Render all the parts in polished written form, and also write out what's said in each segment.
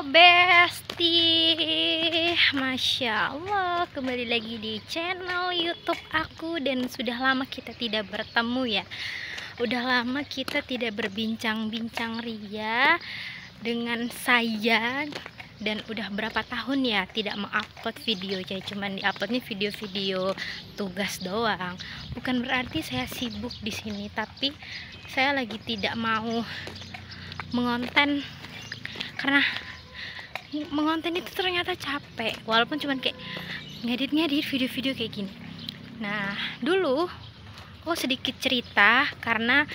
Besti, Masya Allah, kembali lagi di channel YouTube aku. Dan sudah lama kita tidak bertemu ya. Udah lama kita tidak berbincang-bincang ria dengan saya. Dan udah berapa tahun ya tidak mengupload video ya. Cuman diuploadnya video-video tugas doang. Bukan berarti saya sibuk di sini, tapi saya lagi tidak mau mengonten, karena mengonten itu ternyata capek, walaupun cuman kayak ngedit video-video kayak gini. Nah, dulu aku sedikit cerita, karena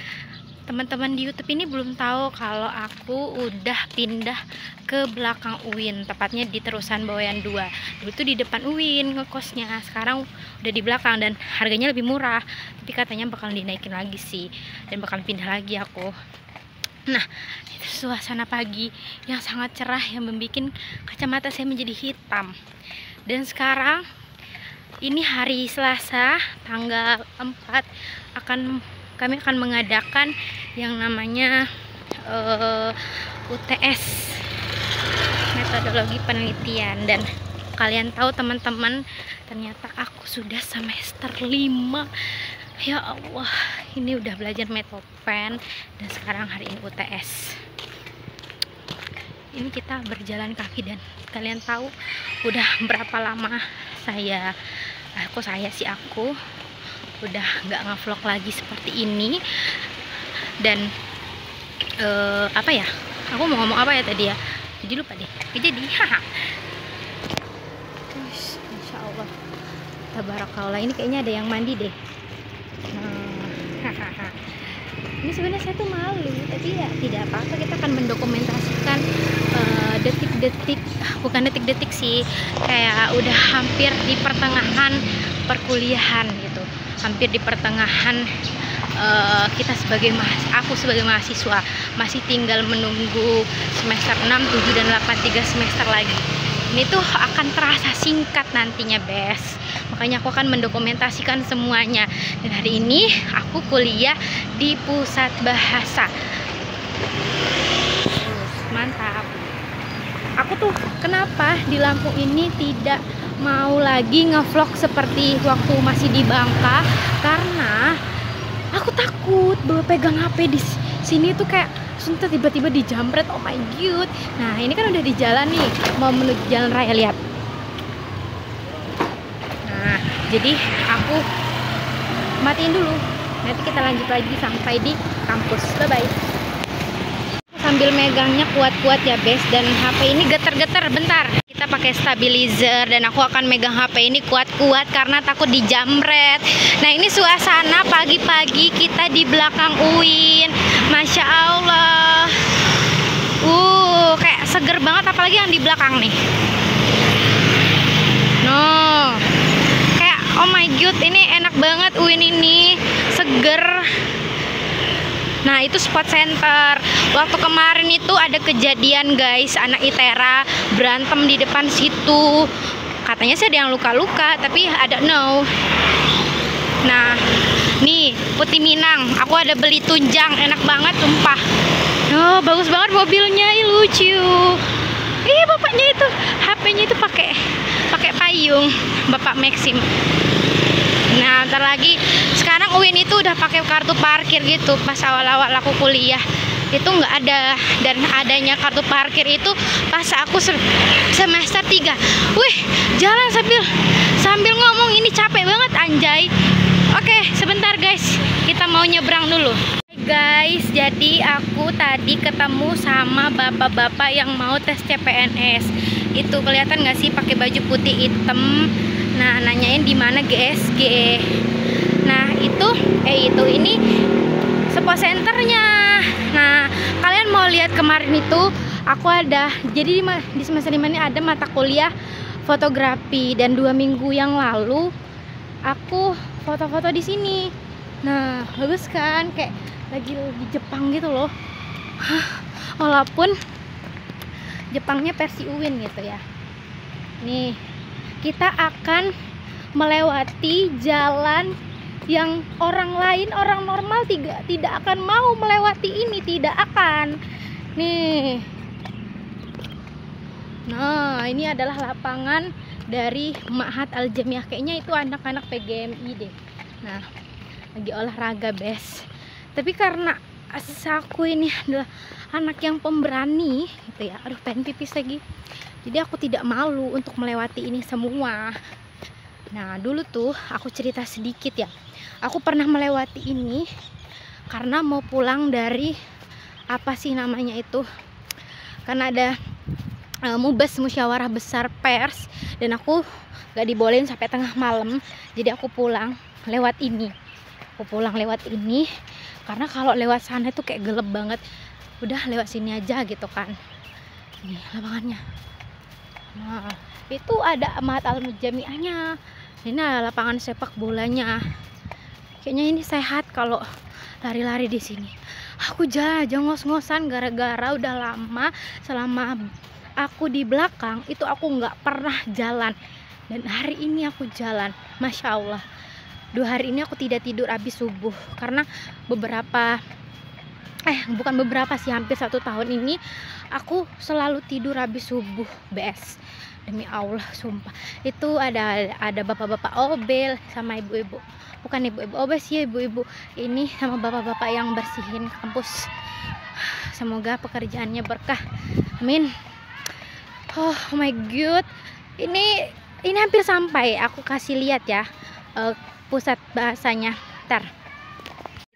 teman-teman di YouTube ini belum tahu kalau aku udah pindah ke belakang UIN, tepatnya di Terusan Bawean 2. Dulu tuh di depan UIN ngekosnya, sekarang udah di belakang dan harganya lebih murah, tapi katanya bakal dinaikin lagi sih, dan bakal pindah lagi aku. Nah, itu suasana pagi yang sangat cerah yang membuat kacamata saya menjadi hitam. Dan sekarang ini hari Selasa tanggal 4 kami akan mengadakan yang namanya UTS, metodologi penelitian. Dan kalian tahu teman-teman, ternyata aku sudah semester 5. Ya Allah, ini udah belajar metopen dan sekarang hari ini UTS. Ini kita berjalan kaki dan kalian tahu udah berapa lama aku udah nggak ngevlog lagi seperti ini. Dan apa ya? Aku mau ngomong apa ya tadi ya? Jadi lupa deh. Haha. Insya Allah. Tabarakallah, ini kayaknya ada yang mandi deh. Ini sebenarnya saya tuh malu, tapi ya tidak apa-apa, kita akan mendokumentasikan detik-detik, bukan detik-detik sih, kayak udah hampir di pertengahan perkuliahan gitu, hampir di pertengahan kita aku sebagai mahasiswa masih tinggal menunggu semester 6, 7, dan 8, 3 semester lagi. Ini tuh akan terasa singkat nantinya, Bes. Makanya aku akan mendokumentasikan semuanya. Dan hari ini aku kuliah di Pusat Bahasa. Mantap. Aku tuh kenapa di Lampung ini tidak mau lagi ngevlog seperti waktu masih di Bangka, karena aku takut bawa pegang HP di sini tuh kayak suntet, tiba-tiba dijamret. Oh my god. Nah, ini kan udah di jalan nih, mau menuju jalan raya, lihat. Nah, jadi aku matiin dulu, nanti kita lanjut lagi sampai di kampus. Bye bye. Sambil megangnya kuat-kuat ya, Bes, dan HP ini getar-getar. Bentar, kita pakai stabilizer dan aku akan megang HP ini kuat-kuat karena takut dijamret. Nah, ini suasana pagi-pagi kita di belakang UIN. Masya Allah. Kayak seger banget, apalagi yang di belakang nih. Kayak oh my god, ini enak banget UIN ini, seger. Nah, itu spot center. Waktu kemarin itu ada kejadian, guys, anak ITERA berantem di depan situ. Katanya sih ada yang luka-luka, tapi I don't know. Nah, nih Putih Minang, aku ada beli tunjang, enak banget sumpah. Oh, bagus banget mobilnya, lucu. Bapaknya itu HP-nya itu pakai payung, Bapak Maxim. Nah, ntar lagi sekarang UIN itu udah pakai kartu parkir gitu. Pas awal-awal aku kuliah itu nggak ada, dan adanya kartu parkir itu pas aku semester 3. Wih, jalan sambil ngomong, ini capek banget anjay. Oke, sebentar guys, kita mau nyebrang dulu. Guys, jadi aku tadi ketemu sama bapak-bapak yang mau tes CPNS. Itu kelihatan nggak sih, pakai baju putih hitam. Nah, nanyain di mana GSG. Nah, ini spot centernya. Nah, kalian mau lihat kemarin itu aku ada, jadi di semester 5 ini ada mata kuliah fotografi, dan 2 minggu yang lalu aku foto-foto di sini. Nah, bagus kan, kayak lagi di Jepang gitu loh. Walaupun Jepangnya versi UIN gitu ya. Nih, kita akan melewati jalan yang orang normal tidak akan mau melewati ini, tidak akan. Nih, Nah, ini adalah lapangan dari Ma'had Al Jamiah. Kayaknya itu anak-anak PGMI deh. Nah, lagi olahraga, Bes. Tapi karena aku ini adalah anak yang pemberani gitu ya. Aduh, pengen pipis lagi. Jadi aku tidak malu untuk melewati ini semua. Nah, dulu tuh aku cerita sedikit ya. Aku pernah melewati ini karena mau pulang dari apa sih namanya itu? Karena ada mubas musyawarah besar pers dan aku gak dibolehin sampai tengah malam. Jadi aku pulang lewat ini. Karena kalau lewat sana itu kayak gelap banget. Udah lewat sini aja gitu kan. Ini lapangannya. Nah, itu ada Ma'had Al Jamiahnya. Ini ada lapangan sepak bolanya. Kayaknya ini sehat kalau lari-lari di sini. Aku jalan aja ngos-ngosan gara-gara udah lama selama aku di belakang itu aku nggak pernah jalan. Dan hari ini aku jalan, Masya Allah. 2 hari ini aku tidak tidur habis subuh karena bukan beberapa sih, hampir 1 tahun ini aku selalu tidur habis subuh, bes. Demi Allah, sumpah. Itu ada bapak-bapak obel sama ibu-ibu. Bukan ibu-ibu obel sih, ibu-ibu ini sama bapak-bapak yang bersihin kampus. Semoga pekerjaannya berkah. Amin. Oh my god. Ini hampir sampai. Aku kasih lihat ya pusat bahasanya. Ntar.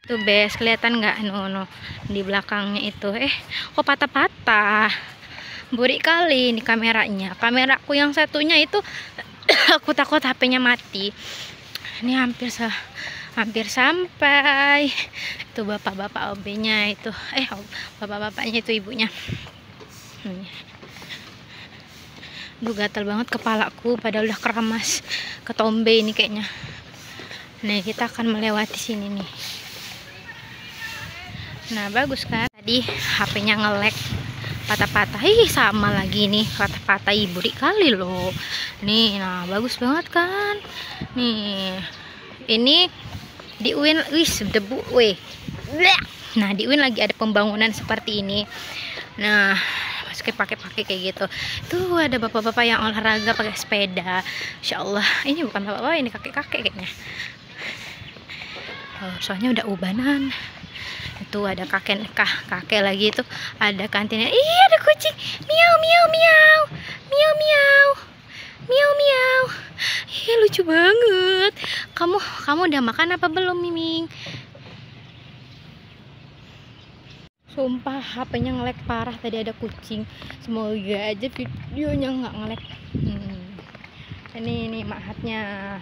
Itu bes, kelihatan nggak? No, di belakangnya itu. Kok patah-patah? Burik kali ini kameranya. Kameraku yang satunya itu aku takut HP-nya mati. Ini hampir sampai. Itu bapak-bapak OB-nya itu. Bapak-bapaknya itu ibunya. Duh, gatal banget kepalaku padahal udah keramas. Ketombe ini kayaknya. Nih, kita akan melewati sini nih. Nah, bagus kan? Tadi HP-nya nge-lag. Patah-patah, sama lagi nih, patah-patah ibu kali loh. Nih, nah bagus banget kan. Nih, ini di UIN, debu, weh. Nah, di UIN lagi ada pembangunan seperti ini. Nah, pakai kayak gitu. Tuh ada bapak-bapak yang olahraga pakai sepeda. Insya Allah, ini bukan bapak-bapak, ini kakek-kakek kayaknya. Oh, soalnya udah ubanan. Itu ada kakek lagi, itu ada kantinnya. Ih, ada kucing, miau miau miau miau miau miau miau. Ih, lucu banget. Kamu udah makan apa belum, Miming? Sumpah HP-nya nge-lag parah. Tadi ada kucing. Semoga aja videonya nggak nge-lag. Ini Ma'hadnya.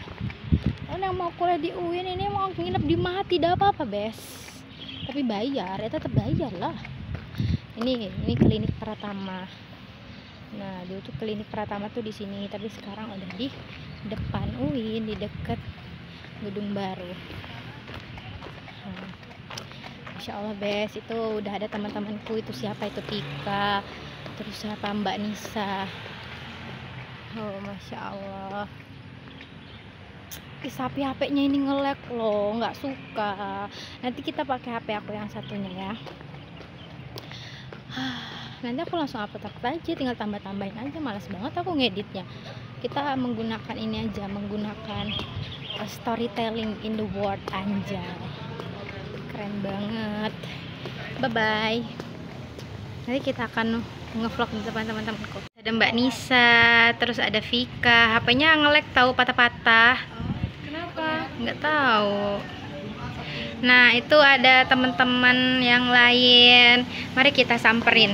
Orang mau kuliah di UIN ini mau nginep di Ma'had tidak apa-apa, bes. Tapi bayar, ya tetap bayar lah. Ini klinik Pratama. Nah, dulu tuh klinik Pratama tuh di sini, tapi sekarang udah di depan UIN, di dekat gedung baru. Masya Allah, bes. Itu udah ada teman-temanku. Itu siapa? Itu Tika. Terus siapa? Mbak Nisa. Oh, Masya Allah. Sapi HP-nya ini nge-lag loh, nggak suka. Nanti kita pakai HP aku yang satunya ya. Nanti aku langsung upload aja, tinggal tambah-tambahin aja. Malas banget aku ngeditnya. Kita menggunakan ini aja, menggunakan storytelling in the world, anjay. Keren banget. Bye bye. Nanti kita akan ngevlog di depan teman-temanku. Ada Mbak Nisa, terus ada Vika. HP-nya nge-lag tahu, patah-patah. Nggak tahu. Nah, itu ada teman-teman yang lain. Mari kita samperin.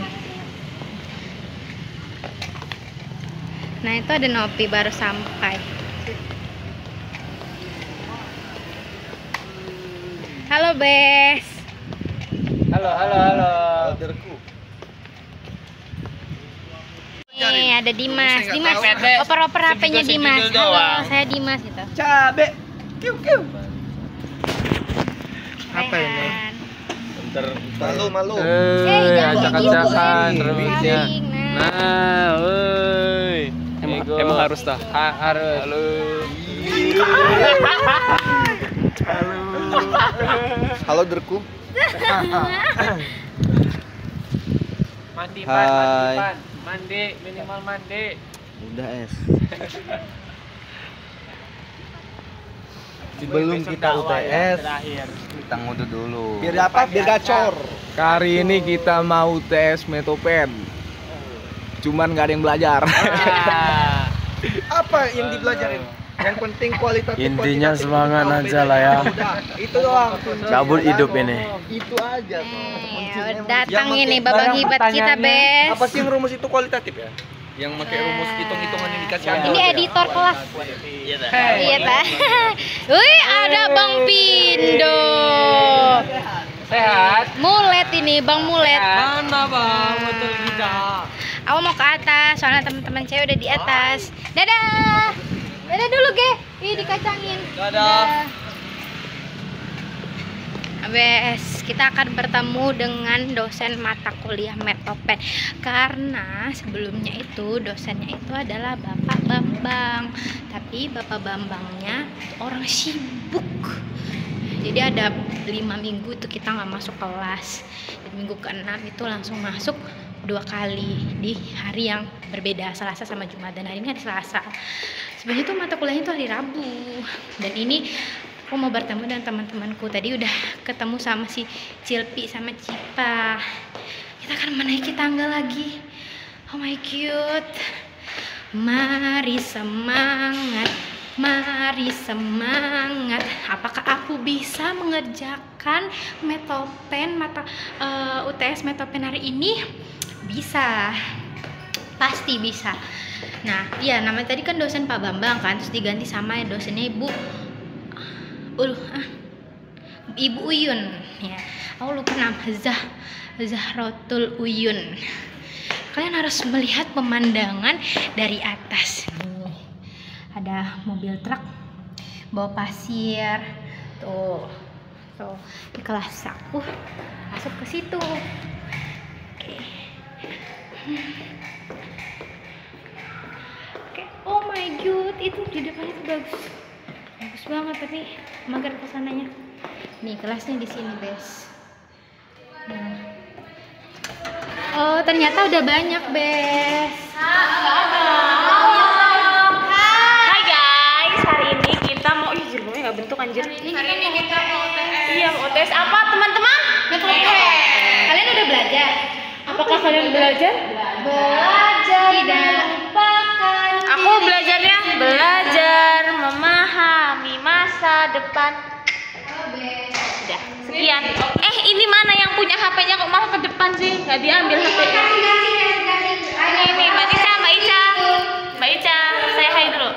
Nah, itu ada Nopi baru sampai. Halo, Bes. Halo. Nih, ada Dimas. Oper-oper HP-nya Dimas. Halo, saya Dimas gitu. Cabe. Kiu. Apa ini? Malu. Acak-acakan rambutnya. Nah, woi. Emang harus dah. Harus. Halo, Derku. Mandi, minimal mandi. Udah es. Sebelum kita UTS, kita ngudu dulu. Biar apa? Biar gacor. Kali ini kita mau UTS Metopen. Cuman nggak ada yang belajar. Apa yang dipelajarin? Yang penting kualitatif. Intinya semangat aja lah ya. Udah, itu doang. Cabut hidup ini. Itu aja tuh. Datang ini babak hebat kita, Bes. Apa sih yang rumus itu kualitatif ya? Yang pakai rumus hitung-hitungan yang dikasih Ini aja. editor kelas. Iya dah. Iya, Ta. Wih, ada Bang Pindo. Sehat. Mulet ini, Bang Mulet. Mana bang? Betul kita. Aku mau ke atas, soalnya teman-teman cewek udah di atas. Dadah. Dadah dulu, Ge. Ih, dikacangin. Dadah. Abes, kita akan bertemu dengan dosen mata kuliah Metopen. Karena sebelumnya itu dosennya itu adalah Bapak Bambang. Tapi Bapak Bambangnya orang sibuk. Jadi ada 5 minggu itu kita nggak masuk kelas. Dan minggu ke-6 itu langsung masuk 2 kali di hari yang berbeda, Selasa sama Jumat. Dan hari ini hari Selasa. Sebenarnya tuh mata kuliahnya itu hari Rabu. Dan ini aku mau bertemu dengan teman-temanku. Tadi udah ketemu sama si Cilpi sama Cipa. Kita akan menaiki tangga lagi. Oh my god. Mari semangat. Mari semangat. Apakah aku bisa mengerjakan Metopen UTS Metopen hari ini? Bisa. Pasti bisa. Nah, iya namanya tadi kan dosen Pak Bambang kan, terus diganti sama dosennya Ibu Uyun ya. Aku lupa nama, Zahrotul Uyun. Kalian harus melihat pemandangan dari atas. Nih, ada mobil truk bawa pasir. Tuh di kelas aku masuk ke situ. Oke. Oh my god, itu di depannya tuh bagus banget, tapi mager kesananya. Nih kelasnya di sini, Bes. Nah. Oh, ternyata udah banyak, Bes. Hai guys, hari ini kita mau jilbabnya nggak bentuk anjir. Hari ini kita mau UTS. Iya, mau tes apa teman-teman? Kalian udah belajar? Apakah kalian belajar? Belajar tidak lupakan. Aku belajarnya belajar memahami masa depan. Udah, sekian. Ini mana yang punya HP-nya kok malah ke depan sih? Nggak diambil HP-nya. Ini Mbak Ica, Mbak Ica, saya hai dulu.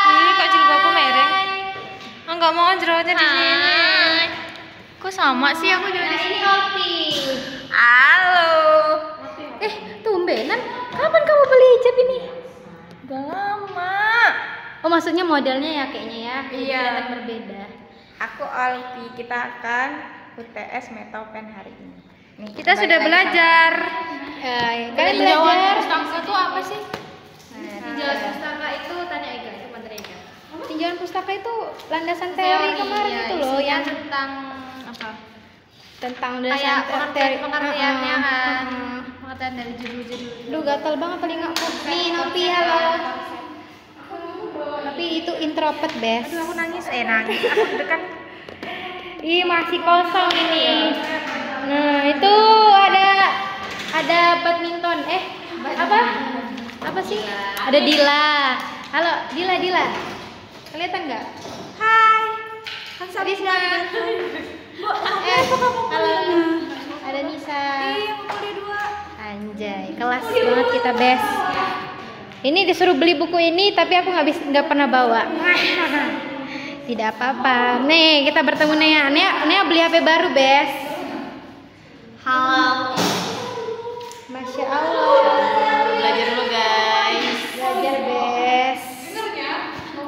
Ini kok jilbabku mereng? Enggak mau jerawatnya di sini. Kok sama sih aku juga di sini? Halo. Tumbenan. Kapan kamu beli hijab ini? Udah lama. Oh, maksudnya modelnya ya kayaknya ya. Iya. Kelihatan berbeda. Aku Alfi, kita akan UTS Metopen hari ini. Nih, Kita sudah belajar. Kalian belajar. Pustaka itu apa sih? Tinjauan pustaka itu tanya Ega, itu materi Ega. Tinjauan pustaka itu landasan teori kemarin itu loh yang tentang apa? tentang Kayak landasan teori pengertiannya kan. Pengertian dari judul-judul. Duh, gatal banget telingaku. Nih, Nopi, halo. Tapi itu introvert, Bes. Aduh, aku nangis. Nangis. Aku dekat. Ih, masih kosong ini. Nah, itu ada badminton. Apa sih? Ada Dila. Halo, Dila. Kelihatan nggak? Hai. Kan Rizka. Halo. Ada Nisa. Iya, aku kuliah 2. Anjay, kelas banget kita, Bes. Ini disuruh beli buku ini, tapi aku nggak pernah bawa. Tidak apa-apa. Nih, kita bertemu Nea. Nea beli HP baru, Bes. Halo. Masya Allah. Belajar dulu, guys. Belajar, Bes.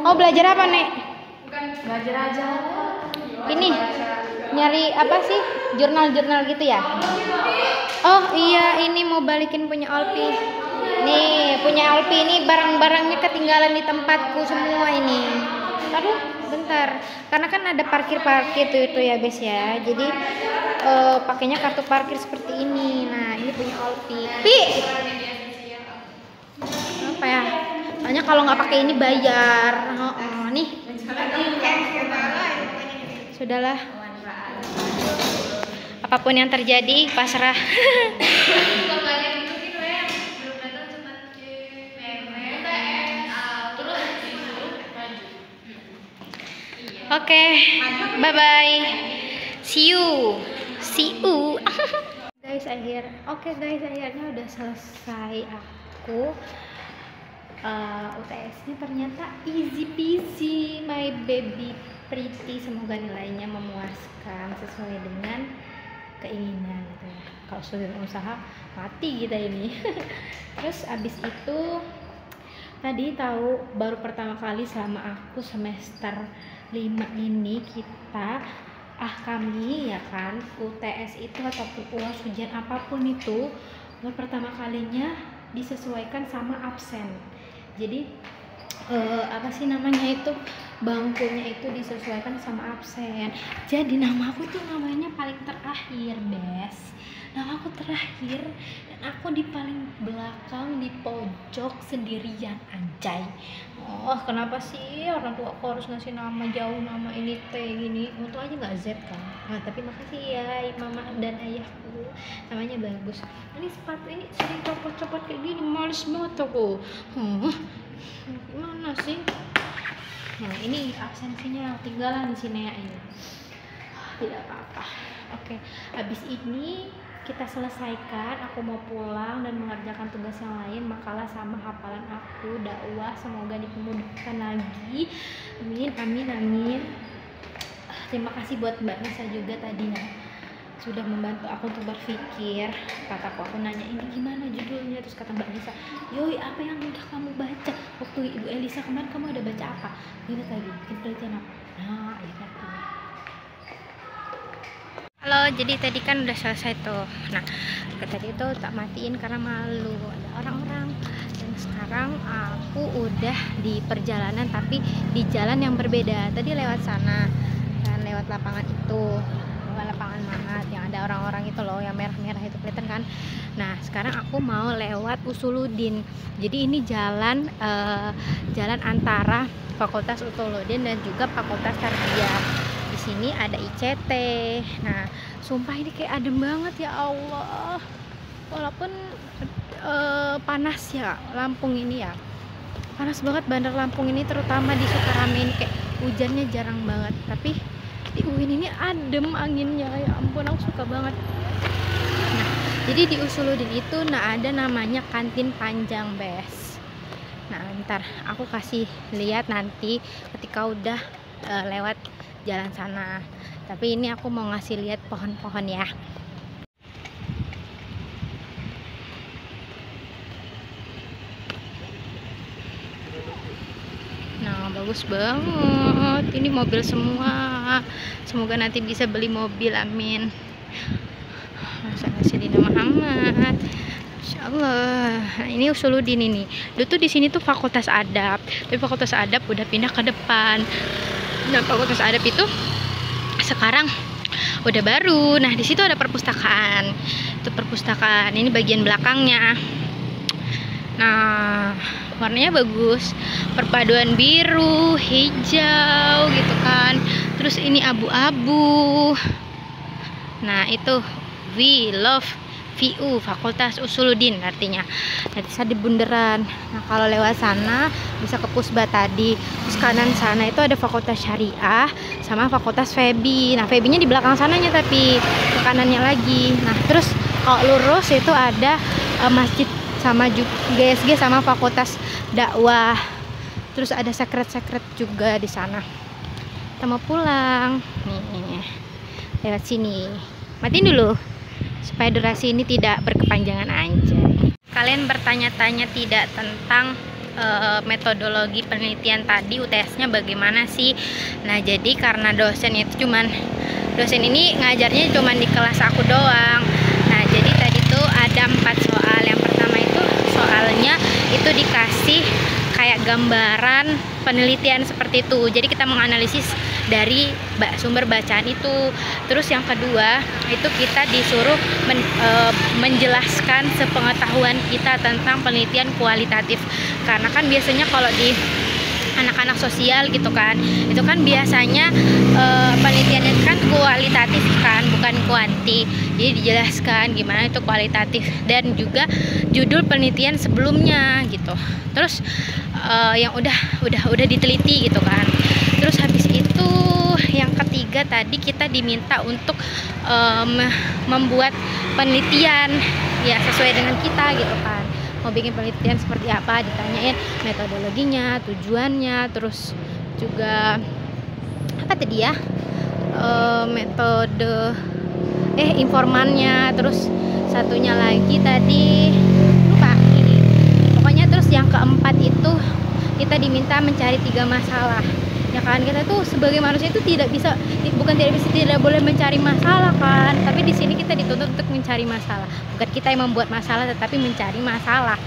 Oh, belajar apa, Nek? Belajar aja. Ini nyari apa sih? Jurnal-jurnal gitu ya? Oh iya, ini mau balikin punya Alpi. Nih, punya Alpi ini barang-barangnya ketinggalan di tempatku semua ini. Aduh, bentar. Karena kan ada parkir tuh itu ya, Bes ya. Jadi pakainya kartu parkir seperti ini. Nah, Pi. Apa ya? Soalnya kalau nggak pakai ini bayar. Nih. Sudahlah. Apapun yang terjadi pasrah. Oke, bye bye. See you. Guys, akhirnya udah selesai aku. UTS-nya ternyata easy peasy, my baby pretty. Semoga nilainya memuaskan sesuai dengan keinginan gitu ya. Kalau sudah usaha mati kita ini. Terus abis itu tadi tahu baru pertama kali selama aku semester 5 ini kami ya kan UTS itu ataupun UAS ujian apapun itu baru pertama kalinya disesuaikan sama absen. Jadi apa sih namanya itu, bangkunya itu disesuaikan sama absen. Jadi nama aku tuh namanya paling terakhir, Bes. Nama aku terakhir dan aku di paling belakang di pojok sendirian, anjay. Oh, kenapa sih orang tua aku harus ngasih nama jauh, nama ini T gini? Untung aja nggak Z kan. Nah, tapi makasih ya mama dan ayahku, namanya bagus. Ini sepatu ini sering copot-copot kayak gini, males banget aku. Gimana sih? Nah, ini absensinya tinggalan sini ya ini. Tidak apa-apa. Oke, habis ini kita selesaikan, aku mau pulang dan mengerjakan tugas yang lain, makalah sama hafalan aku, dakwah, semoga dipermudahkan lagi. Amin, amin, amin. Terima kasih buat Mbak Nisa juga tadi ya, sudah membantu aku untuk berpikir. Kataku, aku nanya ini gimana judulnya, terus kata Mbak Nisa, yoi apa yang udah kamu baca waktu Ibu Elisa kemarin, kamu ada baca apa? Ini tadi bikin penelitian apa? Nah, ya kan. Halo, jadi tadi kan udah selesai tuh. Nah, tadi itu tak matiin karena malu ada orang-orang. Dan sekarang aku udah di perjalanan tapi di jalan yang berbeda. Tadi lewat sana dan lewat lapangan itu. Bukan lapangan Mahat yang ada orang-orang itu loh, yang merah-merah itu kelihatan kan. Nah, sekarang aku mau lewat Usuluddin. Jadi ini jalan antara Fakultas Usuluddin dan juga Fakultas Tarbiyah. Sini ada ICT. Nah, sumpah ini kayak adem banget ya Allah. Walaupun panas ya Lampung ini ya. Panas banget Bandar Lampung ini, terutama di Sukarame ini kayak hujannya jarang banget. Tapi di UIN ini adem anginnya, ya ampun aku suka banget. Nah, jadi di Usuluddin itu ada namanya kantin panjang, Bes. Nah, ntar aku kasih lihat nanti ketika udah lewat jalan sana. Tapi ini aku mau ngasih lihat pohon-pohon ya. Nah, bagus banget. Ini mobil semua. Semoga nanti bisa beli mobil, amin. Sayyidina Muhammad. Insyaallah. Nah, ini Usuluddin ini. Dulu tuh di sini tuh Fakultas Adab. Tapi Fakultas Adab udah pindah ke depan. Nah, Fakultas Adab itu sekarang udah baru. Nah, di situ ada perpustakaan. Itu perpustakaan. Ini bagian belakangnya. Nah, warnanya bagus. Perpaduan biru, hijau gitu kan. Terus ini abu-abu. Nah, itu we love VU, Fakultas Usuluddin artinya. Nanti saya di bundaran. Nah, kalau lewat sana bisa ke Pusba tadi. Terus kanan sana itu ada Fakultas Syariah sama Fakultas Febi. Nah, Febinya di belakang sananya tapi ke kanannya lagi. Nah, terus kalau lurus itu ada masjid sama GSG sama Fakultas Dakwah. Terus ada sekret-sekret juga di sana. Kita mau pulang. Nih, lewat sini. Matiin dulu supaya durasi ini tidak berkepanjangan aja. Kalian bertanya-tanya tidak tentang metodologi penelitian tadi, UTS-nya bagaimana sih? Nah, jadi karena dosen ini ngajarnya cuman di kelas aku doang. Nah, jadi tadi tuh ada 4 soal. Yang pertama itu soalnya itu dikasih kayak gambaran penelitian seperti itu. Jadi kita menganalisis dari sumber bacaan itu. Terus yang kedua itu kita disuruh menjelaskan sepengetahuan kita tentang penelitian kualitatif, karena kan biasanya kalau di anak-anak sosial gitu kan, itu kan biasanya penelitiannya kan kualitatif kan, bukan kuanti. Jadi dijelaskan gimana itu kualitatif dan juga judul penelitian sebelumnya gitu. Terus yang udah diteliti gitu kan. Terus habis itu yang ketiga tadi kita diminta untuk membuat penelitian ya sesuai dengan kita gitu kan. Mau bikin penelitian seperti apa, ditanyain metodologinya, tujuannya, terus juga apa tadi ya, metode informannya, terus satunya lagi tadi lupa ini. Pokoknya terus yang keempat itu kita diminta mencari 3 masalah. Ya kan, kita tuh sebagai manusia itu tidak boleh mencari masalah kan, tapi di sini kita dituntut untuk mencari masalah, bukan kita yang membuat masalah tetapi mencari masalah.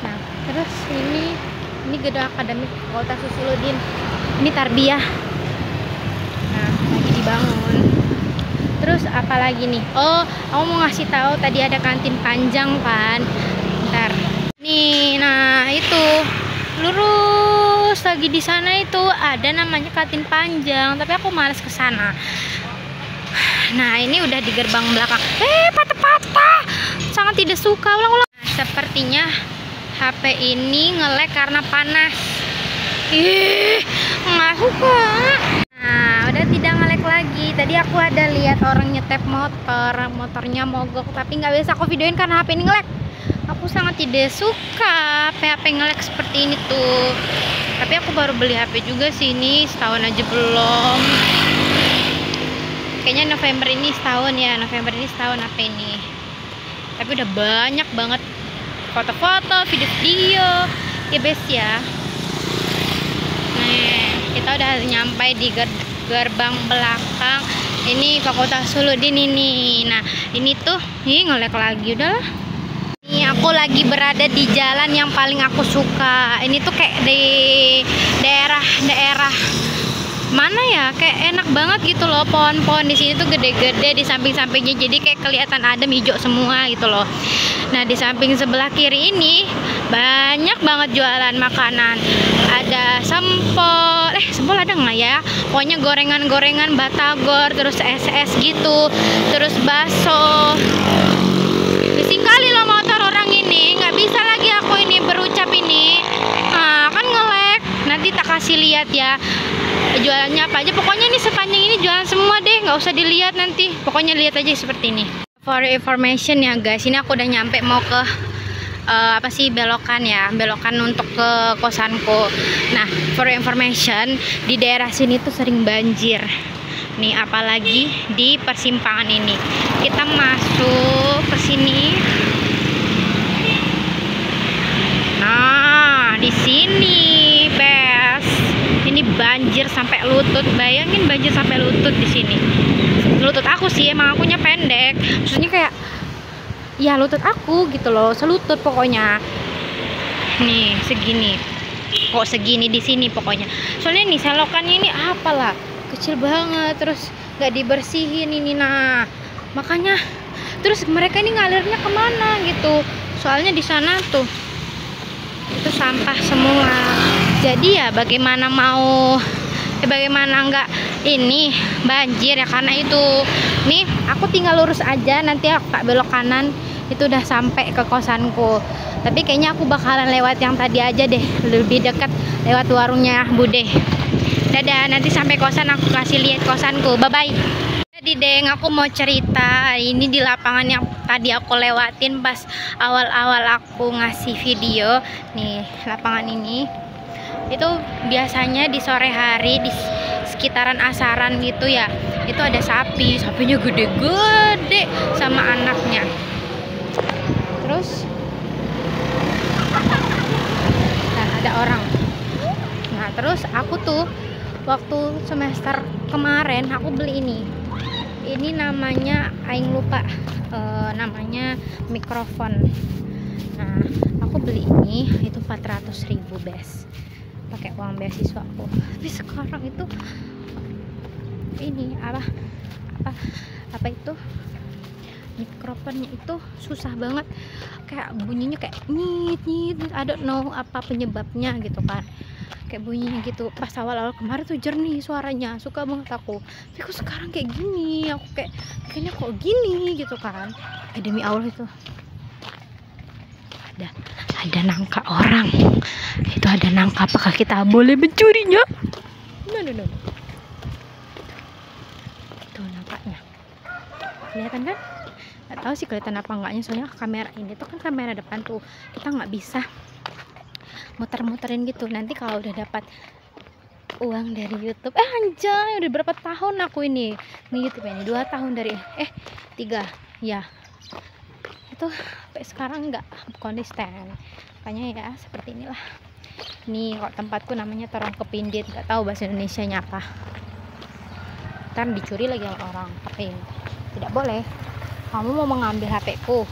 Nah terus ini gedung akademik Fakultas Usuluddin, ini tarbiyah, nah lagi dibangun. Terus apalagi nih, oh aku mau ngasih tahu tadi ada kantin panjang kan, ntar nih, nah itu lurus lagi di sana itu ada namanya kantin panjang, tapi aku malas ke sana. Nah ini udah di gerbang belakang. Patah-patah, sangat tidak suka, ulang-ulang. Nah, sepertinya HP ini nge-lag karena panas. Nggak suka. Nah udah tidak nge-lag lagi. Tadi aku ada lihat orang nyetep motornya mogok, tapi nggak bisa aku videoin karena HP ini nge-lag. Aku sangat tidak suka HP nge-lag seperti ini tuh. Tapi aku baru beli HP juga sih, ini setahun aja belum. Kayaknya November ini setahun ya, November ini setahun HP ini. Tapi udah banyak banget foto-foto, video-video, ya best ya. Nah, kita udah nyampe di gerbang belakang. Ini Fakultas Usuluddin ini. Nah, ini tuh, nge-lag lagi, udahlah. Ini aku lagi berada di jalan yang paling aku suka. Ini tuh kayak di daerah mana ya, kayak enak banget gitu loh. Pohon-pohon di sini tuh gede-gede di samping-sampingnya, jadi kayak kelihatan adem, hijau semua gitu loh. Nah di samping sebelah kiri ini banyak banget jualan makanan. Ada sempol ada nggak ya? Pokoknya gorengan-gorengan batagor, terus es gitu, terus bakso. Bising kali loh motor orang ini, nggak bisa lagi aku ini berucap ini. Nah kan nge-lag. Nanti tak kasih lihat ya jualannya apa aja. Pokoknya ini sepanjang ini jualan semua deh, nggak usah dilihat nanti. Pokoknya lihat aja seperti ini. For information ya guys, ini aku udah nyampe mau ke belokan ya, belokan untuk ke kosanku. Nah for information, di daerah sini tuh sering banjir nih, apalagi di persimpangan ini. Kita masuk ke sini. Nah di sini ini banjir sampai lutut. Bayangin banjir sampai lutut di sini. Lutut aku sih, emang akunya pendek. Maksudnya kayak ya lutut aku gitu loh, selutut pokoknya. Nih segini. Kok segini di sini pokoknya. Soalnya nih selokannya ini apalah, kecil banget, terus nggak dibersihin ini. Nah makanya terus mereka ini ngalirnya kemana gitu. Soalnya di sana tuh itu sampah semua. Jadi ya bagaimana nggak ini banjir ya, karena itu. Nih aku tinggal lurus aja, nanti aku tak belok kanan itu udah sampai ke kosanku. Tapi kayaknya aku bakalan lewat yang tadi aja deh, lebih dekat, lewat warungnya Bude. Dadah, nanti sampai kosan aku kasih lihat kosanku. Bye bye. Jadi deng, aku mau cerita ini di lapangan yang tadi aku lewatin pas awal-awal aku ngasih video. Nih lapangan ini itu biasanya di sore hari di sekitaran asaran gitu ya, itu ada sapinya gede-gede sama anaknya. Terus nah ada orang. Nah terus aku tuh waktu semester kemarin aku beli ini namanya aing lupa namanya mikrofon. Nah aku beli ini itu 400.000 bes, pakai uang beasiswa aku. Tapi sekarang itu ini apa itu mikrofonnya itu susah banget, kayak bunyinya kayak nyit, I don't know apa penyebabnya gitu kan, kayak bunyinya gitu. Pas awal-awal kemarin tuh jernih suaranya, suka banget aku, tapi kok sekarang kayak gini, aku kayaknya kok gini gitu kan. Demi Allah itu ada nangka orang, itu ada nangka, apakah kita boleh mencurinya? No. Itu nangkanya, kelihatan kan? Nggak tahu sih kelihatan apa enggaknya, soalnya kamera ini tuh kan kamera depan tuh, kita nggak bisa muter-muterin gitu. Nanti kalau udah dapat uang dari YouTube, anjay, udah berapa tahun aku ini nge-YouTube ini, 2 tahun dari 3 ya, itu sampai sekarang nggak konsisten, makanya ya seperti inilah. Nih kok tempatku namanya Terong Kepindit, nggak tahu bahasa Indonesianya apa, ntar dicuri lagi sama orang. Tapi tidak boleh, kamu mau mengambil HP-ku.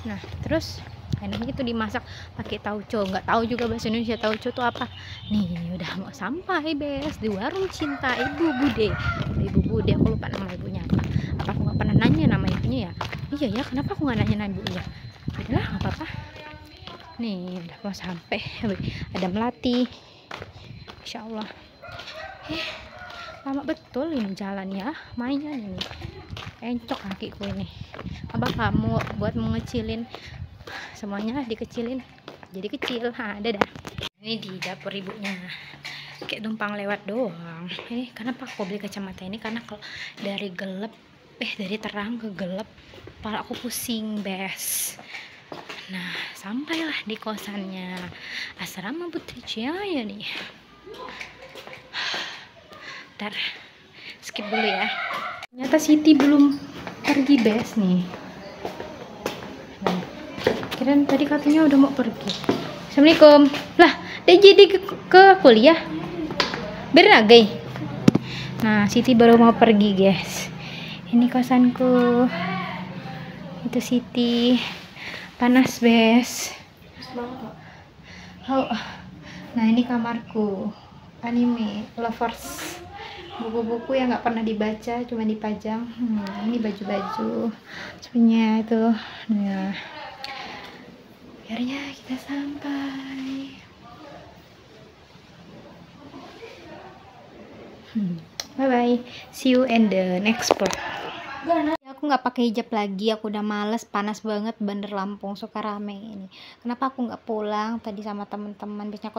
Nah terus enaknya itu dimasak pakai tauco, nggak tahu juga bahasa Indonesia tauco itu apa. Nih udah mau sampai bes di warung cinta Ibu Bude, aku lupa nama ibunya apa aku nggak pernah nanya nama ibunya ya. Iya ya, kenapa aku nggak nanya nama ibunya? Udahlah nggak apa-apa. Nih udah mau sampai, ada melati, insya Allah. Lama betul ini jalan ya, mainnya ini encok kakiku ini. Apa kamu buat mengecilin semuanya, dikecilin jadi kecil. Dadah. Ini di dapur ibunya, kayak numpang lewat doang. Ini kenapa aku beli kacamata ini, karena kalau dari terang ke gelap kepala aku pusing bes. Nah sampailah di kosannya asrama Putri Jaya nih. Ntar skip dulu ya. Ternyata Siti belum pergi bes nih. Kirain tadi katanya udah mau pergi. Assalamualaikum. Lah, dia jadi ke kuliah. Bernagai. Nah, Siti baru mau pergi, guys. Ini kosanku. Itu Siti. Panas, bes. Oh. Nah, ini kamarku. Anime lovers. Buku-buku yang nggak pernah dibaca, cuma dipajang. Ini baju-baju. Sebenarnya itu. Nah. Akhirnya kita sampai. Bye bye, see you in the next vlog. Aku nggak pakai hijab lagi, aku udah males, panas banget Bandar Lampung Sukarameng ini. Kenapa aku nggak pulang tadi sama teman-teman? Biasanya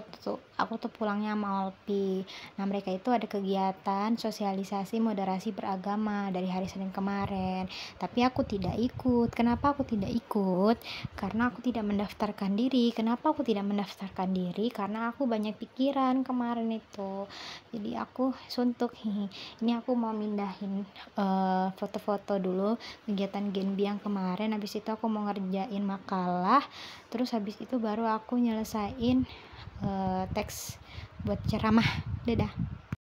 aku tuh pulangnya sama Alpi. Nah mereka itu ada kegiatan sosialisasi moderasi beragama dari hari Senin kemarin, tapi aku tidak ikut. Kenapa aku tidak ikut? Karena aku tidak mendaftarkan diri. Kenapa aku tidak mendaftarkan diri? Karena aku banyak pikiran kemarin itu, jadi aku suntuk. Ini aku mau mindahin foto-foto dulu kegiatan Genbi yang kemarin. Habis itu aku mau ngerjain makalah, terus habis itu baru aku nyelesain teks buat ceramah. Dadah.